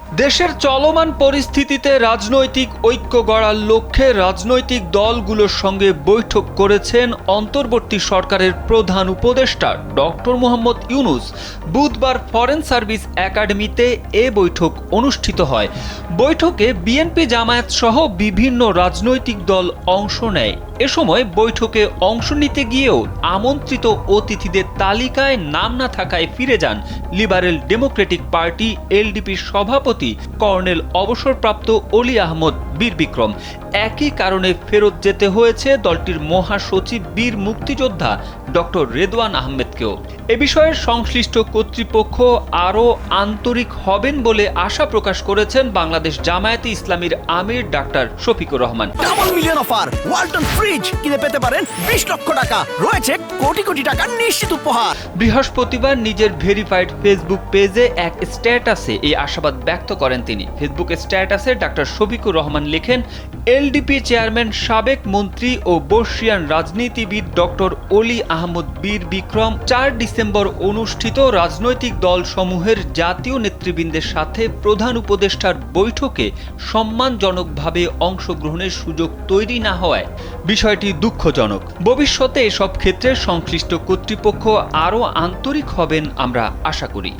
দেশের চলমান পরিস্থিতিতে রাজনৈতিক ঐক্য গড়ার লক্ষ্যে রাজনৈতিক দলগুলোর সঙ্গে বৈঠক করেছেন অন্তর্বর্তী সরকারের প্রধান উপদেষ্টা ডক্টর মোহাম্মদ ইউনূস। বুধবার ফরেন সার্ভিস একাডেমিতে এ বৈঠক অনুষ্ঠিত হয়। বৈঠকে বিএনপি জামায়াত সহ বিভিন্ন রাজনৈতিক দল অংশ নেয়। এ সময় বৈঠকে অংশ নিতে গিয়েও আমন্ত্রিত অতিথিদের তালিকায় নাম না থাকায় ফিরে যান লিবারেল ডেমোক্রেটিক পার্টি এলডিপির সভাপতি কর্নেল অবসরপ্রাপ্ত অলি আহমদ বীর বিক্রম। একই কারণে ফেরত যেতে হয়েছে দলটির মহাসচিব বীর মুক্তিযোদ্ধা ডক্টর রেদওয়ান আহমেদকেও। এ বিষয়ে সংশ্লিষ্ট কর্তৃপক্ষ আরও আন্তরিক হবেন বলে আশা প্রকাশ করেছেন বাংলাদেশ জামায়াতে ইসলামীর আমির doctor Shafiqur Rahman. Double million offer, Walton fridge কিনে পেতে পারেন 20 লক্ষ টাকা, রয়েছে কোটি কোটি টাকার নিশ্চিত উপহার। বৃহস্পতিবার নিজের ভেরিফাইড ফেসবুক পেজে এক স্ট্যাটাসে এই আশাবাদ ব্যক্ত করেন তিনি। ফেসবুক স্ট্যাটাসে ডাক্তার শফিকুর রহমান লেখেন, এলডিপি চেয়ারম্যান সাবেক মন্ত্রী ও বর্ষিয়ান রাজনীতিবিদ ডক্টর অলি আহমদ বীর বিক্রম 4 ডিসেম্বর অনুষ্ঠিত রাজনৈতিক দলসমূহের জাতীয় নেতৃবৃন্দের সাথে প্রধান উপদেষ্টার বৈঠকে সম্মানজনকভাবে অংশগ্রহণের সুযোগ তৈরি না হওয়ায় বিষয়টি দুঃখজনক। ভবিষ্যতে এসব ক্ষেত্রে সংশ্লিষ্ট কর্তৃপক্ষ আরও আন্তরিক হবেন আমরা আশা করি।